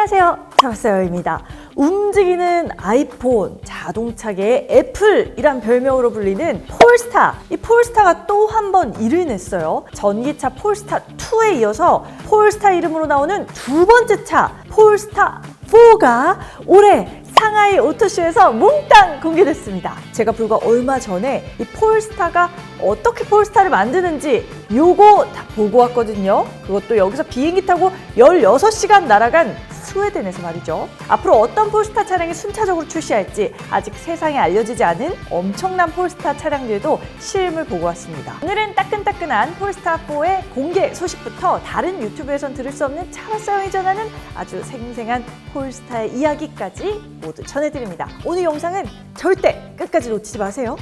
안녕하세요, 차박사연입니다. 움직이는 아이폰, 자동차계의 애플이란 별명으로 불리는 폴스타. 이 폴스타가 또 한 번 일을 냈어요. 전기차 폴스타2에 이어서 폴스타 이름으로 나오는 두 번째 차 폴스타4가 올해 상하이 오토쇼에서 몽땅 공개됐습니다. 제가 불과 얼마 전에 이 폴스타가 어떻게 폴스타를 만드는지 요거 다 보고 왔거든요. 그것도 여기서 비행기 타고 16시간 날아간 스웨덴에서 말이죠. 앞으로 어떤 폴스타 차량이 순차적으로 출시할지 아직 세상에 알려지지 않은 엄청난 폴스타 차량들도 실물 보고 왔습니다. 오늘은 따끈따끈한 폴스타4의 공개 소식부터 다른 유튜브에선 들을 수 없는 차박사연이 전하는 아주 생생한 폴스타의 이야기까지 모두 전해드립니다. 오늘 영상은 절대 끝까지 놓치지 마세요.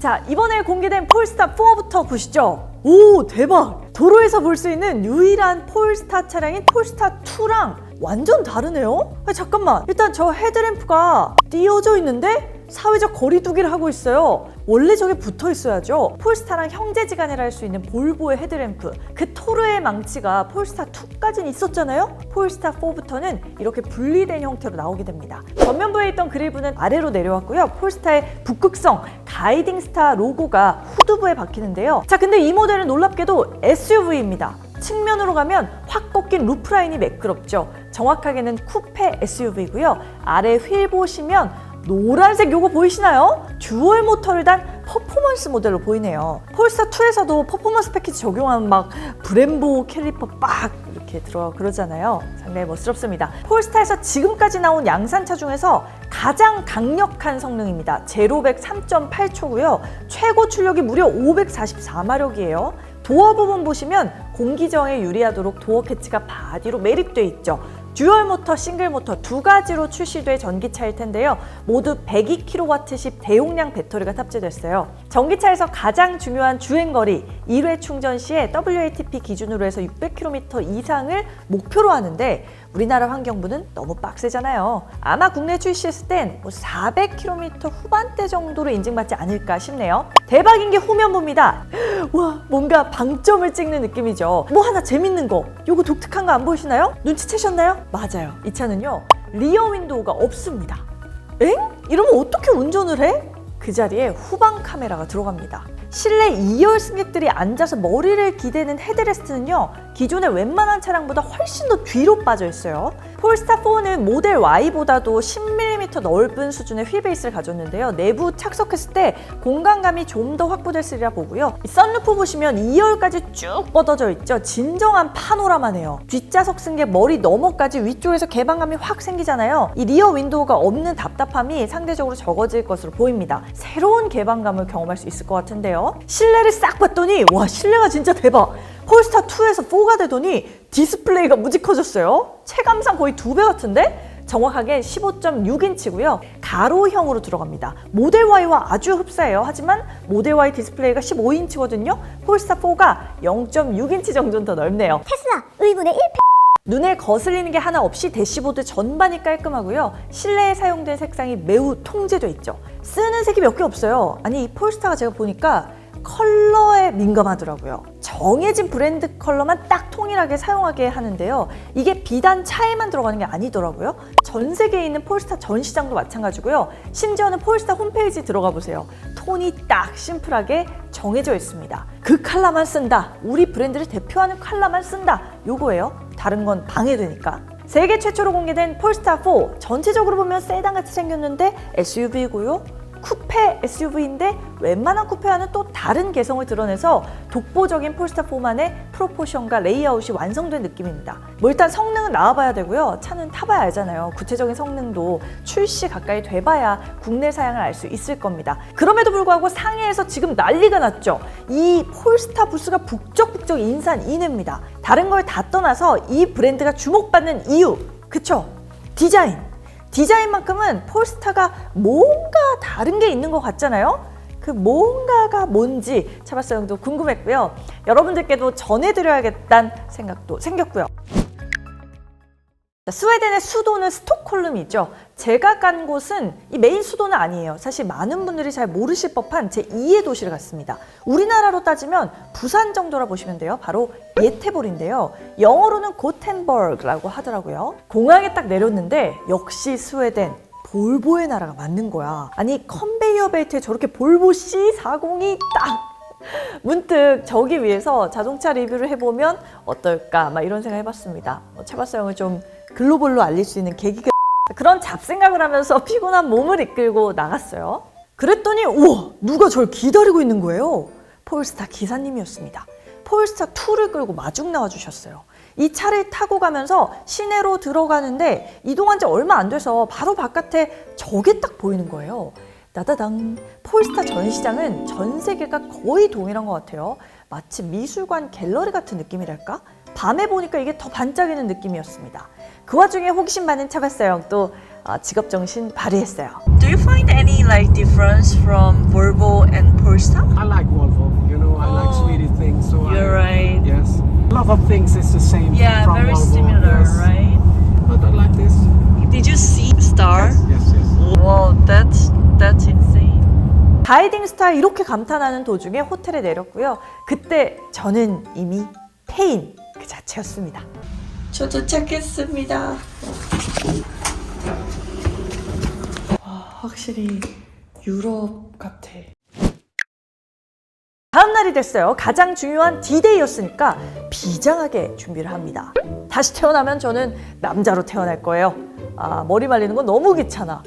자, 이번에 공개된 폴스타4부터 보시죠. 오, 대박! 도로에서 볼 수 있는 유일한 폴스타 차량인 폴스타2랑 완전 다르네요? 아니, 잠깐만, 일단 저 헤드램프가 띄어져 있는데 사회적 거리두기를 하고 있어요. 원래 저게 붙어 있어야죠. 폴스타랑 형제지간이라 할 수 있는 볼보의 헤드램프, 그 토르의 망치가 폴스타2까지는 있었잖아요. 폴스타4부터는 이렇게 분리된 형태로 나오게 됩니다. 전면부에 있던 그릴부는 아래로 내려왔고요. 폴스타의 북극성 가이딩 스타 로고가 후드부에 박히는데요. 자, 근데 이 모델은 놀랍게도 SUV입니다. 측면으로 가면 확 꺾인 루프라인이 매끄럽죠. 정확하게는 쿠페 SUV고요. 아래 휠 보시면 노란색 요거 보이시나요? 듀얼 모터를 단 퍼포먼스 모델로 보이네요. 폴스타2에서도 퍼포먼스 패키지 적용한 막 브렘보 캘리퍼 빡 이렇게 들어가고 그러잖아요. 상당히 멋스럽습니다. 폴스타에서 지금까지 나온 양산차 중에서 가장 강력한 성능입니다. 제로백 3.8초고요. 최고 출력이 무려 544마력이에요. 도어 부분 보시면 공기 저항에 유리하도록 도어 캐치가 바디로 매립되어 있죠. 듀얼 모터, 싱글 모터 두 가지로 출시될 전기차일 텐데요. 모두 102kW씩 대용량 배터리가 탑재됐어요. 전기차에서 가장 중요한 주행거리 1회 충전 시에 WLTP 기준으로 해서 600km 이상을 목표로 하는데 우리나라 환경부는 너무 빡세잖아요. 아마 국내 출시했을 땐 400km 후반대 정도로 인증받지 않을까 싶네요. 대박인 게 후면부입니다. 와, 뭔가 방점을 찍는 느낌이죠. 뭐 하나 재밌는 거, 요거 독특한 거 안 보이시나요? 눈치채셨나요? 맞아요. 이 차는요, 리어 윈도우가 없습니다. 엥? 이러면 어떻게 운전을 해? 그 자리에 후방 카메라가 들어갑니다. 실내 2열 승객들이 앉아서 머리를 기대는 헤드레스트는요, 기존의 웬만한 차량보다 훨씬 더 뒤로 빠져 있어요. 폴스타4는 모델 Y보다도 10mm 넓은 수준의 휠베이스를 가졌는데요. 내부 착석했을 때 공간감이 좀 더 확보됐으리라 보고요. 이 썬루프 보시면 2열까지 쭉 뻗어져 있죠. 진정한 파노라마네요. 뒷좌석 승객 머리 너머까지 위쪽에서 개방감이 확 생기잖아요. 이 리어 윈도우가 없는 답답함이 상대적으로 적어질 것으로 보입니다. 새로운 개방감을 경험할 수 있을 것 같은데요. 실내를 싹 봤더니 와, 실내가 진짜 대박! 폴스타2에서 4가 되더니 디스플레이가 무지 커졌어요. 체감상 거의 2배 같은데? 정확하게 15.6인치고요. 가로형으로 들어갑니다. 모델 Y와 아주 흡사해요. 하지만 모델 Y 디스플레이가 15인치거든요. 폴스타4가 0.6인치 정도는 더 넓네요. 테슬라 의분의 1. 눈에 거슬리는 게 하나 없이 대시보드 전반이 깔끔하고요. 실내에 사용된 색상이 매우 통제돼 있죠. 쓰는 색이 몇 개 없어요. 아니, 이 폴스타가 제가 보니까 컬러에 민감하더라고요. 정해진 브랜드 컬러만 딱 통일하게 사용하게 하는데요. 이게 비단 차에만 들어가는 게 아니더라고요. 전 세계에 있는 폴스타 전 시장도 마찬가지고요. 심지어는 폴스타 홈페이지 들어가 보세요. 톤이 딱 심플하게 정해져 있습니다. 그 컬러만 쓴다. 우리 브랜드를 대표하는 컬러만 쓴다. 요거예요. 다른 건 방해되니까. 세계 최초로 공개된 폴스타4, 전체적으로 보면 세단같이 생겼는데 SUV고요. 쿠페 SUV인데 웬만한 쿠페와는 또 다른 개성을 드러내서 독보적인 폴스타4만의 프로포션과 레이아웃이 완성된 느낌입니다. 뭐 일단 성능은 나와봐야 되고요. 차는 타봐야 알잖아요. 구체적인 성능도 출시 가까이 돼봐야 국내 사양을 알 수 있을 겁니다. 그럼에도 불구하고 상해에서 지금 난리가 났죠. 이 폴스타 부스가 북적북적 인산인해입니다. 다른 걸 다 떠나서 이 브랜드가 주목받는 이유, 그쵸? 디자인만큼은 폴스타가 뭔가 다른 게 있는 것 같잖아요? 그 뭔가가 뭔지 차박사연도 궁금했고요. 여러분들께도 전해드려야겠다는 생각도 생겼고요. 스웨덴의 수도는 스톡홀름이죠. 제가 간 곳은 이 메인 수도는 아니에요. 사실 많은 분들이 잘 모르실 법한 제2의 도시를 갔습니다. 우리나라로 따지면 부산 정도라 보시면 돼요. 바로 예테보리인데요. 영어로는 고텐버그라고 하더라고요. 공항에 딱 내렸는데 역시 스웨덴 볼보의 나라가 맞는 거야. 아니 컨베이어 벨트에 저렇게 볼보 C40이 딱 문득 저기 위해서 자동차 리뷰를 해보면 어떨까 막 이런 생각 해봤습니다. 차박사형을 좀 글로벌로 알릴 수 있는 계기가 그런 잡생각을 하면서 피곤한 몸을 이끌고 나갔어요. 그랬더니 우와 누가 저를 기다리고 있는 거예요. 폴스타 기사님이었습니다. 폴스타 2를 끌고 마중 나와주셨어요. 이 차를 타고 가면서 시내로 들어가는데 이동한 지 얼마 안 돼서 바로 바깥에 저게 딱 보이는 거예요. 따다당. 폴스타 전시장은 전 세계가 거의 동일한 것 같아요. 마치 미술관 갤러리 같은 느낌이랄까? 밤에 보니까 이게 더 반짝이는 느낌이었습니다. 그 와중에 호기심 많은 차박사형 또 직업정신 발휘했어요. Do you find any difference from Volvo and Polestar? I like Volvo, you know, I like Swedish things. So You're right. Yes. A lot of things is the same Yeah, from very Volvo. similar, Yes. right? But I like this. Did you see Star? Yes. Wow, that's insane. 가이딩 스타 이렇게 감탄하는 도중에 호텔에 내렸고요. 그때 저는 이미 페인 그 자체였습니다. 저 도착했습니다. 확실히 유럽 같아. 다음 날이 됐어요. 가장 중요한 D-Day였으니까 비장하게 준비를 합니다. 다시 태어나면 저는 남자로 태어날 거예요. 머리 말리는 건 너무 귀찮아.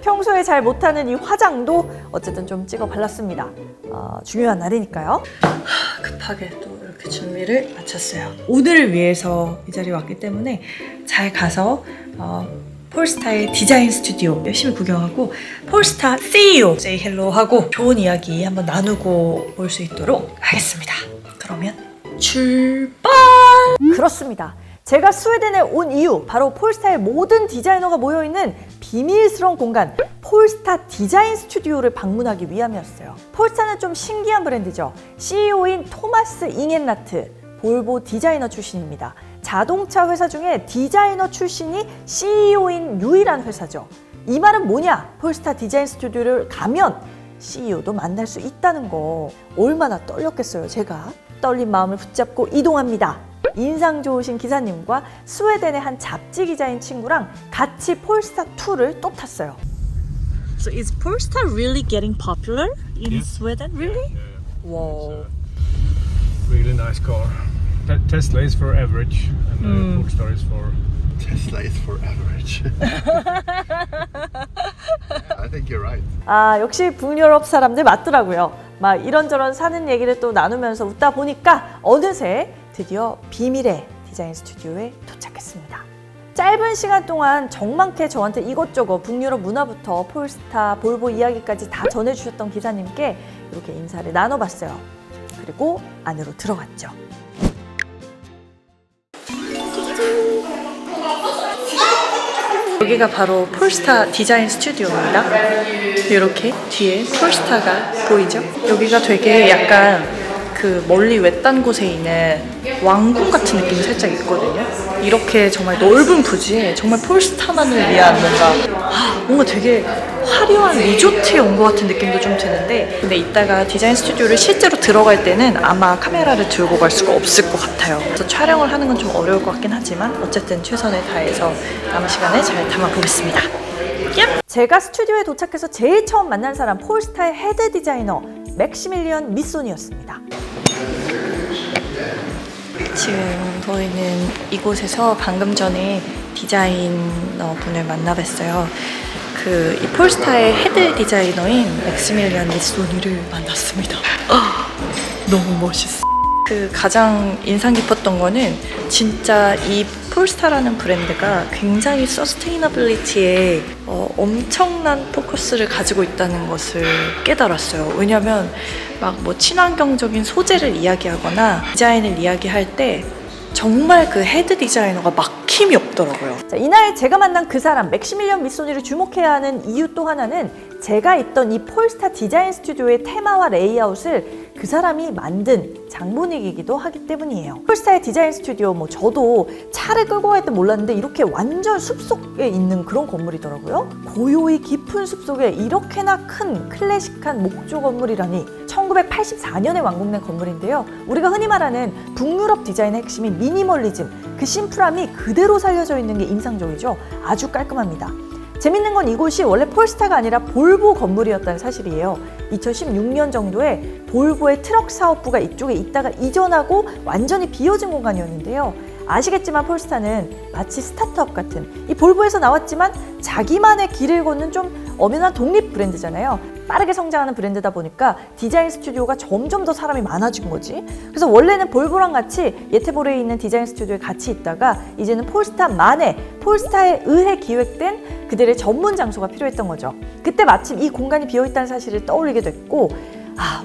평소에 잘 못하는 이 화장도 어쨌든 좀 찍어 발랐습니다. 중요한 날이니까요. 급하게 또 이렇게 준비를 마쳤어요. 오늘을 위해서 이 자리에 왔기 때문에 잘 가서 폴스타의 디자인 스튜디오 열심히 구경하고 폴스타 CEO say hello 하고 좋은 이야기 한번 나누고 올 수 있도록 하겠습니다. 그러면 출발! 그렇습니다. 제가 스웨덴에 온 이유 바로 폴스타의 모든 디자이너가 모여있는 비밀스러운 공간 폴스타 디자인 스튜디오를 방문하기 위함이었어요. 폴스타는 좀 신기한 브랜드죠. CEO인 토마스 잉앤라트 볼보 디자이너 출신입니다. 자동차 회사 중에 디자이너 출신이 CEO인 유일한 회사죠. 이 말은 뭐냐? 폴스타 디자인 스튜디오를 가면 CEO도 만날 수 있다는 거. 얼마나 떨렸겠어요, 제가. 떨린 마음을 붙잡고 이동합니다. 인상 좋으신 기사님과 스웨덴의 한 잡지 기자인 친구랑 같이 폴스타 2를 또 탔어요. So is Polestar really getting popular in Yeah. Sweden? Really? Yeah. Wow. Really nice car. Tesla is for average, and Polestar is for. Tesla is for average. I think you're right. 역시 북유럽 사람들 맞더라고요. 막 이런저런 사는 얘기를 또 나누면서 웃다 보니까 어느새 드디어 비밀의 디자인 스튜디오에 도착했습니다. 짧은 시간 동안 정많게 저한테 이것저것 북유럽 문화부터 폴스타, 볼보 이야기까지 다 전해주셨던 기사님께 이렇게 인사를 나눠봤어요. 그리고 안으로 들어갔죠. 여기가 바로 폴스타 디자인 스튜디오입니다. 이렇게 뒤에 폴스타가 보이죠? 여기가 되게 약간 그 멀리 외딴 곳에 있는 왕궁 같은 느낌이 살짝 있거든요. 이렇게 정말 넓은 부지에 정말 폴스타만을 위한 뭔가 되게 화려한 리조트에 온 것 같은 느낌도 좀 드는데, 근데 이따가 디자인 스튜디오를 실제로 들어갈 때는 아마 카메라를 들고 갈 수가 없을 것 같아요. 그래서 촬영을 하는 건 좀 어려울 것 같긴 하지만 어쨌든 최선을 다해서 남은 시간을 잘 담아보겠습니다. 제가 스튜디오에 도착해서 제일 처음 만난 사람 폴스타의 헤드 디자이너 맥시밀리언 미소니였습니다. 지금 저희는 이곳에서 방금 전에 디자이너 분을 만나뵀어요. 이 폴스타의 헤드 디자이너인 맥시밀리언 미소니를 만났습니다. 너무 멋있어. 가장 인상 깊었던 거는 진짜 이 폴스타라는 브랜드가 굉장히 서스테이너빌리티에 엄청난 포커스를 가지고 있다는 것을 깨달았어요. 왜냐면 막 친환경적인 소재를 이야기하거나 디자인을 이야기할 때 정말 그 헤드 디자이너가 막힘이 없더라고요. 이날 제가 만난 그 사람 맥시밀리언 미소니를 주목해야 하는 이유 또 하나는 제가 있던 이 폴스타 디자인 스튜디오의 테마와 레이아웃을 그 사람이 만든 장본익이기도 하기 때문이에요. 폴스타의 디자인 스튜디오, 저도 차를 끌고 갈 때 몰랐는데 이렇게 완전 숲속에 있는 그런 건물이더라고요. 고요히 깊은 숲속에 이렇게나 큰 클래식한 목조 건물이라니. 1984년에 완공된 건물인데요. 우리가 흔히 말하는 북유럽 디자인의 핵심인 미니멀리즘, 그 심플함이 그대로 살려져 있는 게 인상적이죠. 아주 깔끔합니다. 재밌는 건 이곳이 원래 폴스타가 아니라 볼보 건물이었다는 사실이에요. 2016년 정도에 볼보의 트럭 사업부가 이쪽에 있다가 이전하고 완전히 비어진 공간이었는데요. 아시겠지만 폴스타는 마치 스타트업 같은, 이 볼보에서 나왔지만 자기만의 길을 걷는 좀 엄연한 독립 브랜드잖아요. 빠르게 성장하는 브랜드다 보니까 디자인 스튜디오가 점점 더 사람이 많아진 거지. 그래서 원래는 볼보랑 같이 예테보르에 있는 디자인 스튜디오에 같이 있다가 이제는 폴스타만의, 폴스타에 의해 기획된 그들의 전문 장소가 필요했던 거죠. 그때 마침 이 공간이 비어있다는 사실을 떠올리게 됐고,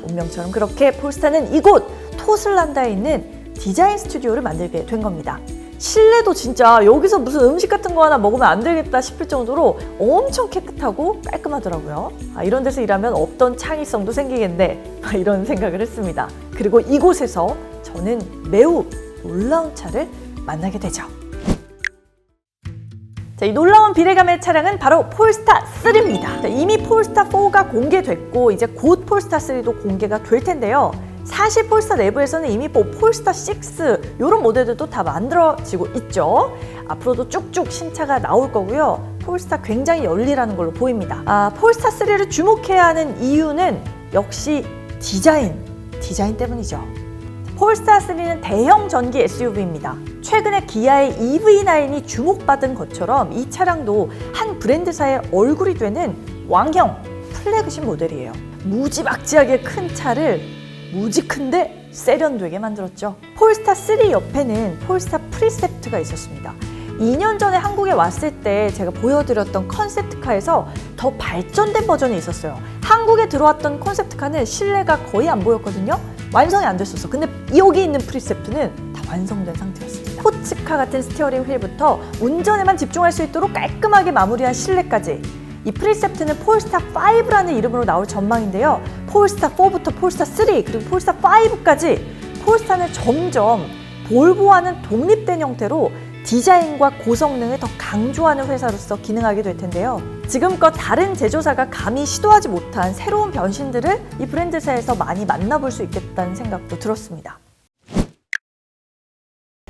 운명처럼 그렇게 폴스타는 이곳 토슬란다에 있는 디자인 스튜디오를 만들게 된 겁니다. 실내도 진짜 여기서 무슨 음식 같은 거 하나 먹으면 안 되겠다 싶을 정도로 엄청 깨끗하고 깔끔하더라고요. 이런 데서 일하면 없던 창의성도 생기겠네, 이런 생각을 했습니다. 그리고 이곳에서 저는 매우 놀라운 차를 만나게 되죠. 자, 이 놀라운 비례감의 차량은 바로 폴스타 3입니다. 이미 폴스타 4가 공개됐고 이제 곧 폴스타 3도 공개가 될 텐데요. 사실 폴스타 내부에서는 이미 폴스타 6 이런 모델들도 다 만들어지고 있죠. 앞으로도 쭉쭉 신차가 나올 거고요. 폴스타 굉장히 열일하는 걸로 보입니다. 폴스타 3를 주목해야 하는 이유는 역시 디자인 때문이죠. 폴스타 3는 대형 전기 SUV입니다. 최근에 기아의 EV9이 주목받은 것처럼 이 차량도 한 브랜드사의 얼굴이 되는 왕형 플래그십 모델이에요. 무지막지하게 큰 차를 무지 큰데 세련되게 만들었죠. 폴스타 3 옆에는 폴스타 프리셉트가 있었습니다. 2년 전에 한국에 왔을 때 제가 보여드렸던 컨셉트카에서 더 발전된 버전이 있었어요. 한국에 들어왔던 컨셉트카는 실내가 거의 안 보였거든요. 완성이 안 됐었어. 근데 여기 있는 프리셉트는 다 완성된 상태였습니다. 스포츠카 같은 스티어링 휠부터 운전에만 집중할 수 있도록 깔끔하게 마무리한 실내까지. 이 프리셉트는 폴스타 5라는 이름으로 나올 전망인데요. 폴스타 4부터 폴스타 3 그리고 폴스타 5까지 폴스타는 점점 볼보와는 독립된 형태로 디자인과 고성능을 더 강조하는 회사로서 기능하게 될 텐데요. 지금껏 다른 제조사가 감히 시도하지 못한 새로운 변신들을 이 브랜드사에서 많이 만나볼 수 있겠다는 생각도 들었습니다.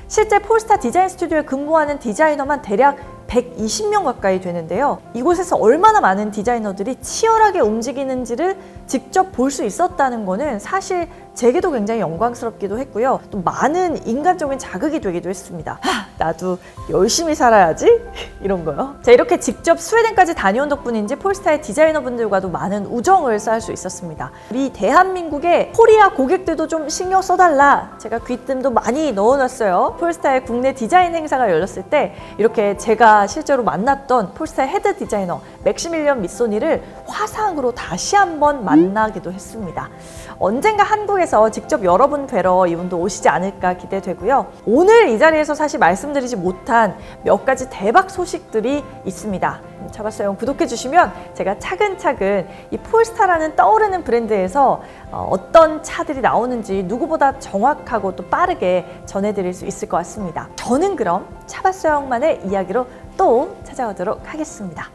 실제 폴스타 디자인 스튜디오에 근무하는 디자이너만 대략 120명 가까이 되는데요. 이곳에서 얼마나 많은 디자이너들이 치열하게 움직이는지를 직접 볼 수 있었다는 거는 사실 제게도 굉장히 영광스럽기도 했고요. 또 많은 인간적인 자극이 되기도 했습니다. 나도 열심히 살아야지? 이런 거요. 자, 이렇게 직접 스웨덴까지 다녀온 덕분인지 폴스타의 디자이너분들과도 많은 우정을 쌓을 수 있었습니다. 우리 대한민국의 코리아 고객들도 좀 신경 써달라. 제가 귀뜸도 많이 넣어놨어요. 폴스타의 국내 디자인 행사가 열렸을 때 이렇게 제가 실제로 만났던 폴스타의 헤드 디자이너 맥시밀리언 미소니를 화상으로 다시 한번 만나기도 했습니다. 언젠가 한국에서 직접 여러분 뵈러 이분도 오시지 않을까 기대되고요. 오늘 이 자리에서 사실 말씀드리지 못한 몇 가지 대박 소식들이 있습니다. 차봤어요 구독해주시면 제가 차근차근 이 폴스타라는 떠오르는 브랜드에서 어떤 차들이 나오는지 누구보다 정확하고 또 빠르게 전해드릴 수 있을 것 같습니다. 저는 그럼 차봤어요만의 이야기로 또 찾아오도록 하겠습니다.